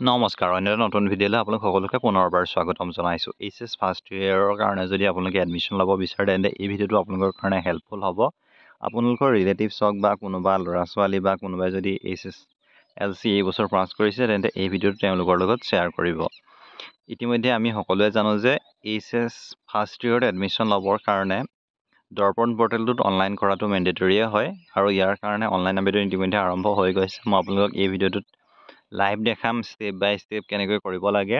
নমস্কাৰ অন্য এটা নতুন ভিডিঅ'লৈ আপোনালোক সকলোকে পুনৰবাৰ স্বাগতম জনাইছোঁ। এইচএছ ফাৰ্ষ্ট ইয়েৰৰ কাৰণে যদি আপোনালোকে এডমিশ্যন ল'ব বিচাৰে তেন্তে এই ভিডিঅ'টো আপোনালোকৰ কাৰণে হেল্পফুল হ'ব। আপোনালোকৰ ৰিলেটিভছ হওক বা কোনোবা ল'ৰা ছোৱালী বা কোনোবাই যদি HSLC এই বছৰ পাছ কৰিছে তেন্তে এই ভিডিঅ'টো তেওঁলোকৰ লগত শ্বেয়াৰ কৰিব। ইতিমধ্যে আমি সকলোৱে জানো যে এইচএছ ফাৰ্ষ্ট ইয়েৰত এডমিশ্যন ল'বৰ কাৰণে দৰ্পণ পৰ্টেলটোত অনলাইন কৰাটো মেণ্ডেটৰীয়ে হয় আৰু ইয়াৰ কাৰণে অনলাইন আবেদন ইতিমধ্যে আৰম্ভ হৈ গৈছে। মই আপোনালোকক এই ভিডিঅ'টোত লাইভ দেখাম ষ্টেপ বাই ষ্টেপ কেনেকৈ কৰিব লাগে।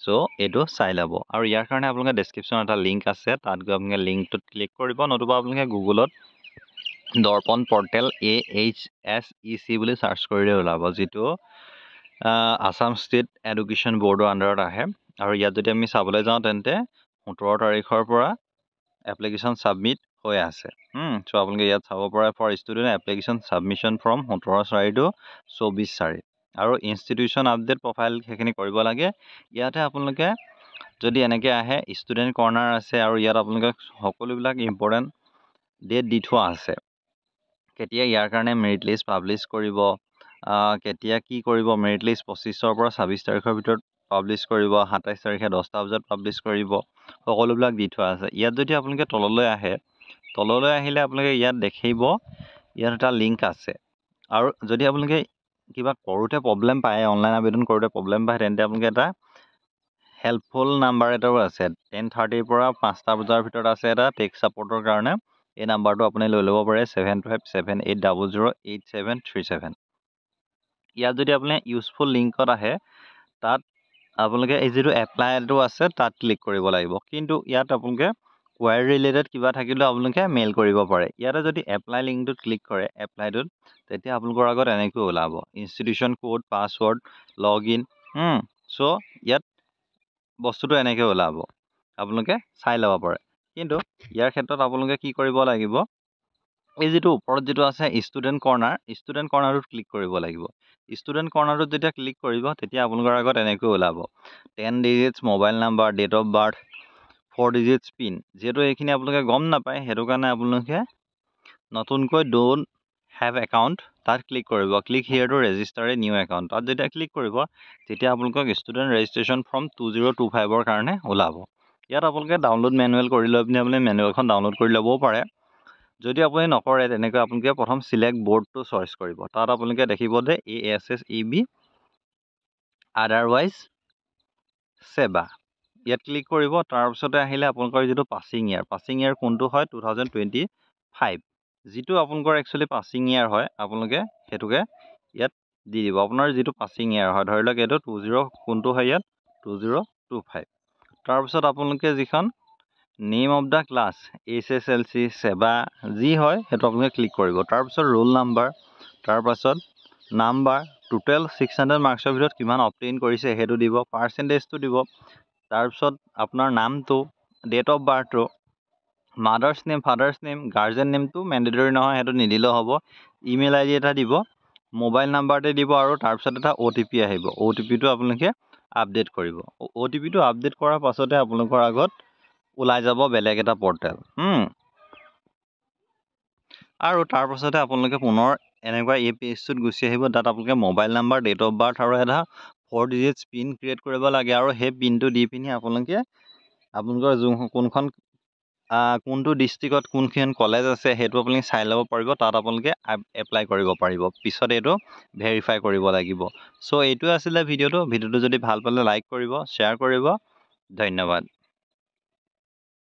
চ' এইটো চাই ল'ব আৰু ইয়াৰ কাৰণে আপোনালোকে ডেছক্ৰিপশ্যনত এটা লিংক আছে, তাত গৈ আপোনালোকে লিংকটোত ক্লিক কৰিব, নতুবা আপোনালোকে গুগলত দৰ্পণ পৰ্টেল AHSEC বুলি চাৰ্চ কৰিলে ওলাব, যিটো আছাম ষ্টেট এডুকেশ্যন বৰ্ডৰ আণ্ডাৰত আহে। আৰু ইয়াত যদি আমি চাবলৈ যাওঁ তেন্তে 17 তাৰিখৰ পৰা এপ্লিকেশ্যন ছাবমিট হৈ আছে। চ' আপোনালোকে ইয়াত চাব পাৰে for student application submission from 17/4 to 24/4 আৰু ইনষ্টিটিউশ্যন আপডেট প্ৰফাইল সেইখিনি কৰিব লাগে। ইয়াতে আপোনালোকে যদি এনেকৈ আহে ষ্টুডেণ্ট কৰ্ণাৰ আছে আৰু ইয়াত আপোনালোকে সকলোবিলাক ইম্পৰ্টেণ্ট ডেট দি থোৱা আছে। কেতিয়া ইয়াৰ কাৰণে মেৰিট লিষ্ট পাব্লিছ কৰিব, কেতিয়া কি কৰিব, মেৰিট লিষ্ট 25 পৰা 26 তাৰিখৰ ভিতৰত পাব্লিছ কৰিব, 27 তাৰিখে 10টা বজাত পাব্লিছ কৰিব, সকলোবিলাক দি থোৱা আছে। ইয়াত যদি আপোনালোকে তললৈ আহিলে আপোনালোকে ইয়াত দেখিব ইয়াত এটা লিংক আছে। আৰু যদি আপোনালোকে কিবা কৰোঁতে প্ৰব্লেম পায়, অনলাইন আবেদন কৰোঁতে প্ৰব্লেম পায়, তেন্তে আপোনালোকে এটা হেল্পফুল নাম্বাৰ এটাও আছে, 10:30 পৰা 5টা বজাৰ ভিতৰত আছে এটা টেক ছাপৰ্টৰ কাৰণে। এই নাম্বাৰটো আপুনি লৈ ল'ব পাৰে 7578008737। ইয়াত যদি আপুনি ইউজফুল লিংকত আহে, তাত আপোনালোকে এই যিটো এপ্লাইটো আছে তাত ক্লিক কৰিব লাগিব। কিন্তু ইয়াত আপোনালোকে কোৱাৰী ৰিলেটেড কিবা থাকিলেও আপোনালোকে মেইল কৰিব পাৰে। ইয়াতে যদি এপ্লাই লিংকটোত ক্লিক কৰে এপ্লাইটোত, তেতিয়া আপোনালোকৰ আগত এনেকৈ ওলাব institution code, password, log in. So' ইয়াত বস্তুটো এনেকৈ ওলাব, আপোনালোকে চাই ল'ব পাৰে। কিন্তু ইয়াৰ ক্ষেত্ৰত আপোনালোকে কি কৰিব লাগিব, এই যিটো ওপৰত যিটো আছে ষ্টুডেণ্ট কৰ্ণাৰটোত ক্লিক কৰিব লাগিব। ষ্টুডেণ্ট কৰ্ণাৰটোত যেতিয়া ক্লিক কৰিব তেতিয়া আপোনালোকৰ আগত এনেকৈ ওলাব 10 digits mobile number, date of birth, 4 digits PIN. যিহেতু এইখিনি আপোনালোকে গম নাপায়, সেইটো কাৰণে আপোনালোকে নতুনকৈ ড'ন্ট হেভ একাউণ্ট তাত ক্লিক কৰিব, click here to register a new account. তাত যেতিয়া ক্লিক কৰিব তেতিয়া আপোনালোকক ষ্টুডেণ্ট ৰেজিষ্ট্ৰেশ্যন ফৰ্ম 2025ৰ কাৰণে ওলাব। ইয়াত আপোনালোকে ডাউনলোড মেনুৱেল কৰি লৈ পিনি আপুনি মেনুৱেলখন ডাউনলোড কৰি ল'বও পাৰে। যদি আপুনি নকৰে তেনেকৈ আপোনালোকে প্ৰথম চিলেক্ট বৰ্ডটো চইচ কৰিব। তাত আপোনালোকে দেখিব যে ASSEB আদাৰৱাইজ সেৱা, ইয়াত ক্লিক কৰিব। তাৰপিছতে আহিলে আপোনালোকৰ যিটো পাছিং ইয়াৰ কোনটো হয় 2025, যিটো আপোনালোকৰ একচুৱেলি পাছিং ইয়াৰ হয় আপোনালোকে সেইটোকে ইয়াত দি দিব। আপোনাৰ যিটো পাছিং ইয়াৰ হয়, ধৰি লওক এইটো কোনটো হয় ইয়াত 2025। তাৰপিছত আপোনালোকে যিখন name of the class HSLC সেৱা যি হয় সেইটো আপোনালোকে ক্লিক কৰিব। তাৰপিছত ৰোল নাম্বাৰ, তাৰপাছত নাম্বাৰ, টোটেল 600 মাৰ্কছৰ ভিতৰত কিমান অবটেইন কৰিছে সেইটো দিব, পাৰ্চেণ্টেজটো দিব, তাৰপিছত আপোনাৰ নামটো, ডেট অফ বাৰ্থটো, mother's name, father's name, guardian নেমটো মেণ্ডেটৰী নহয়, সেইটো নিদিলেও হ'ব, ইমেইল ID এটা দিব, মোবাইল নাম্বাৰতে দিব আৰু তাৰপিছত এটা OTP আহিব। OTPটো আপোনালোকে আপডেট কৰিব। OTPটো আপডেট কৰাৰ পাছতে আপোনালোকৰ আগত ওলাই যাব বেলেগ এটা পৰ্টেল। আৰু তাৰপাছতে আপোনালোকে পুনৰ এনেকুৱা এই পেজটোত গুচি আহিব। তাত আপোনালোকে mobile number, date of birth আৰু এটা 4 ডিজিটছ পিন ক্ৰিয়েট কৰিব লাগে। আৰু সেই পিনটো দি পিনি আপোনালোকে আপোনালোকৰ কোনটো ডিষ্ট্ৰিক্টত কোনখন কলেজ আছে সেইটো আপুনি চাই ল'ব পাৰিব। তাত আপোনালোকে এপ্লাই কৰিব পাৰিব, পিছত এইটো ভেৰিফাই কৰিব লাগিব। চ' এইটোৱে আছিলে ভিডিঅ'টো যদি ভাল পালে লাইক কৰিব, শ্বেয়াৰ কৰিব। ধন্যবাদ।